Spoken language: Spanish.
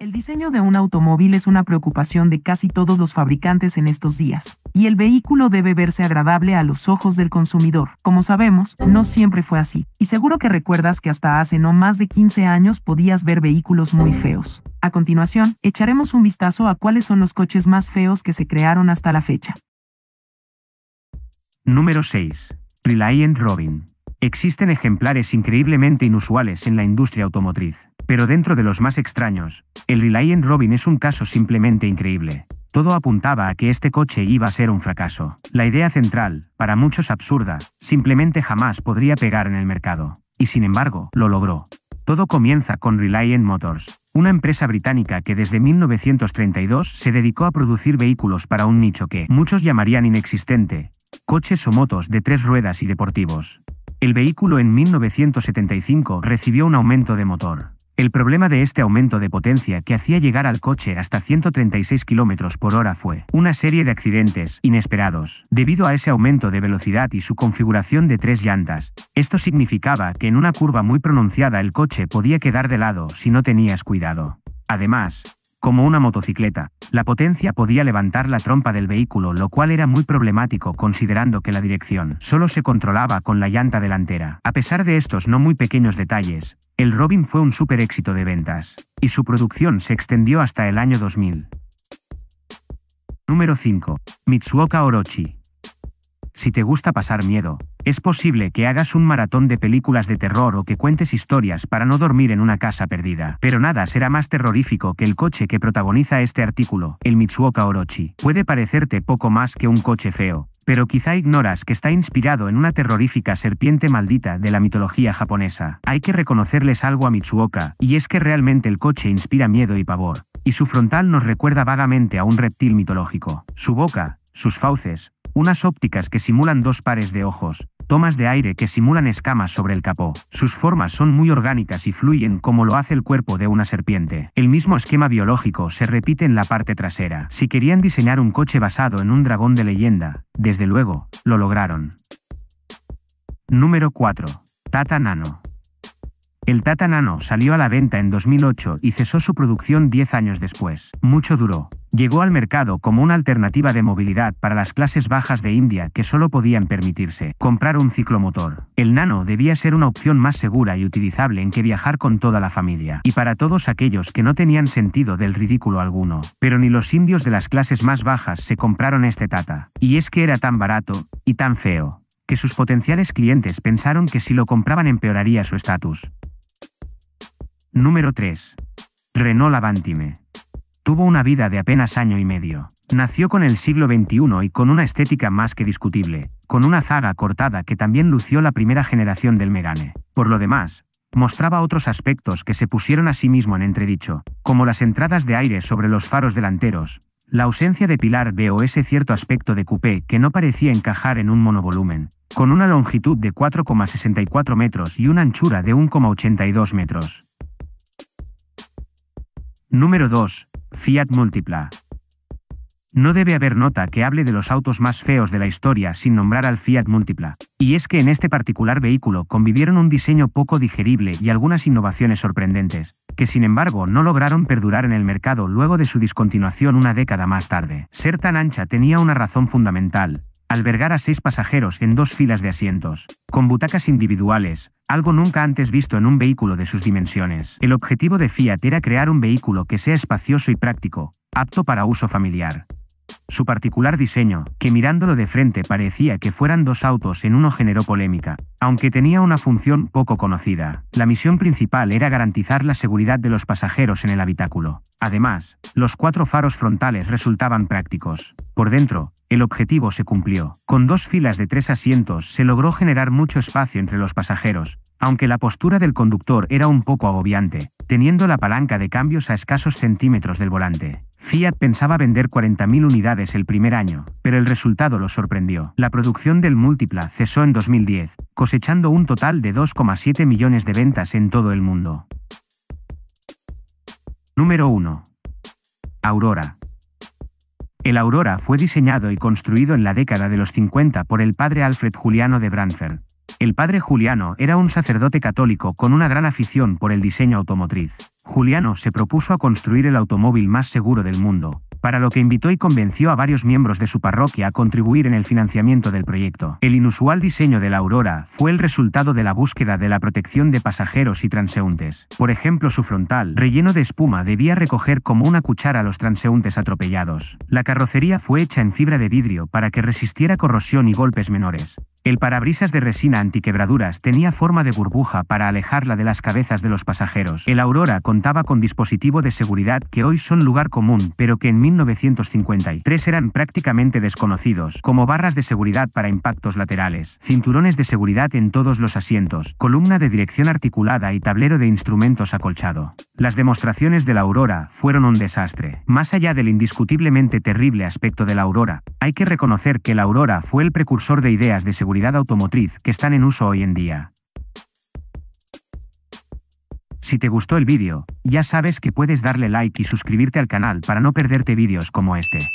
El diseño de un automóvil es una preocupación de casi todos los fabricantes en estos días, y el vehículo debe verse agradable a los ojos del consumidor. Como sabemos, no siempre fue así, y seguro que recuerdas que hasta hace no más de 15 años podías ver vehículos muy feos. A continuación, echaremos un vistazo a cuáles son los coches más feos que se crearon hasta la fecha. Número 6. Reliant Robin. Existen ejemplares increíblemente inusuales en la industria automotriz, pero dentro de los más extraños, el Reliant Robin es un caso simplemente increíble. Todo apuntaba a que este coche iba a ser un fracaso. La idea central, para muchos absurda, simplemente jamás podría pegar en el mercado. Y sin embargo, lo logró. Todo comienza con Reliant Motors, una empresa británica que desde 1932 se dedicó a producir vehículos para un nicho que muchos llamarían inexistente: coches o motos de 3 ruedas y deportivos. El vehículo en 1975 recibió un aumento de motor. El problema de este aumento de potencia que hacía llegar al coche hasta 136 km/h fue una serie de accidentes inesperados. Debido a ese aumento de velocidad y su configuración de 3 llantas, esto significaba que en una curva muy pronunciada el coche podía quedar de lado si no tenías cuidado. Además, como una motocicleta, la potencia podía levantar la trompa del vehículo, lo cual era muy problemático considerando que la dirección solo se controlaba con la llanta delantera. A pesar de estos no muy pequeños detalles, el Robin fue un súper éxito de ventas, y su producción se extendió hasta el año 2000. Número 5. Mitsuoka Orochi. Si te gusta pasar miedo, es posible que hagas un maratón de películas de terror o que cuentes historias para no dormir en una casa perdida. Pero nada será más terrorífico que el coche que protagoniza este artículo, el Mitsuoka Orochi. Puede parecerte poco más que un coche feo, pero quizá ignoras que está inspirado en una terrorífica serpiente maldita de la mitología japonesa. Hay que reconocerles algo a Mitsuoka, y es que realmente el coche inspira miedo y pavor, y su frontal nos recuerda vagamente a un reptil mitológico. Su boca, sus fauces, unas ópticas que simulan 2 pares de ojos, tomas de aire que simulan escamas sobre el capó. Sus formas son muy orgánicas y fluyen como lo hace el cuerpo de una serpiente. El mismo esquema biológico se repite en la parte trasera. Si querían diseñar un coche basado en un dragón de leyenda, desde luego, lo lograron. Número 4. Tata Nano. El Tata Nano salió a la venta en 2008 y cesó su producción 10 años después. Mucho duró. Llegó al mercado como una alternativa de movilidad para las clases bajas de India que solo podían permitirse comprar un ciclomotor. El Nano debía ser una opción más segura y utilizable en que viajar con toda la familia, y para todos aquellos que no tenían sentido del ridículo alguno. Pero ni los indios de las clases más bajas se compraron este Tata. Y es que era tan barato, y tan feo, que sus potenciales clientes pensaron que si lo compraban empeoraría su estatus. Número 3. Renault Avantime. Tuvo una vida de apenas año y medio. Nació con el siglo XXI y con una estética más que discutible, con una zaga cortada que también lució la primera generación del Megane. Por lo demás, mostraba otros aspectos que se pusieron a sí mismo en entredicho, como las entradas de aire sobre los faros delanteros, la ausencia de pilar B o ese cierto aspecto de coupé que no parecía encajar en un monovolumen, con una longitud de 4,64 metros y una anchura de 1,82 metros. Número 2. Fiat Multipla. No debe haber nota que hable de los autos más feos de la historia sin nombrar al Fiat Multipla. Y es que en este particular vehículo convivieron un diseño poco digerible y algunas innovaciones sorprendentes, que sin embargo no lograron perdurar en el mercado luego de su discontinuación una década más tarde. Ser tan ancha tenía una razón fundamental: albergar a 6 pasajeros en 2 filas de asientos, con butacas individuales, algo nunca antes visto en un vehículo de sus dimensiones. El objetivo de Fiat era crear un vehículo que sea espacioso y práctico, apto para uso familiar. Su particular diseño, que mirándolo de frente parecía que fueran 2 autos en uno, generó polémica, aunque tenía una función poco conocida. La misión principal era garantizar la seguridad de los pasajeros en el habitáculo. Además, los 4 faros frontales resultaban prácticos. Por dentro, el objetivo se cumplió. Con 2 filas de 3 asientos se logró generar mucho espacio entre los pasajeros, aunque la postura del conductor era un poco agobiante, teniendo la palanca de cambios a escasos centímetros del volante. Fiat pensaba vender 40.000 unidades el primer año, pero el resultado lo sorprendió. La producción del Multipla cesó en 2010, cosechando un total de 2,7 millones de ventas en todo el mundo. Número 1. Aurora. El Aurora fue diseñado y construido en la década de los 50 por el padre Alfred Juliano de Branford. El padre Juliano era un sacerdote católico con una gran afición por el diseño automotriz. Giuliano se propuso a construir el automóvil más seguro del mundo, para lo que invitó y convenció a varios miembros de su parroquia a contribuir en el financiamiento del proyecto. El inusual diseño de la Aurora fue el resultado de la búsqueda de la protección de pasajeros y transeúntes. Por ejemplo, su frontal, relleno de espuma, debía recoger como una cuchara a los transeúntes atropellados. La carrocería fue hecha en fibra de vidrio para que resistiera corrosión y golpes menores. El parabrisas de resina antiquebraduras tenía forma de burbuja para alejarla de las cabezas de los pasajeros. El Aurora contaba con dispositivo de seguridad que hoy son lugar común, pero que en 1953 eran prácticamente desconocidos, como barras de seguridad para impactos laterales, cinturones de seguridad en todos los asientos, columna de dirección articulada y tablero de instrumentos acolchado. Las demostraciones de la Aurora fueron un desastre. Más allá del indiscutiblemente terrible aspecto de la Aurora, hay que reconocer que la Aurora fue el precursor de ideas de seguridad automotriz que están en uso hoy en día. Si te gustó el vídeo, ya sabes que puedes darle like y suscribirte al canal para no perderte vídeos como este.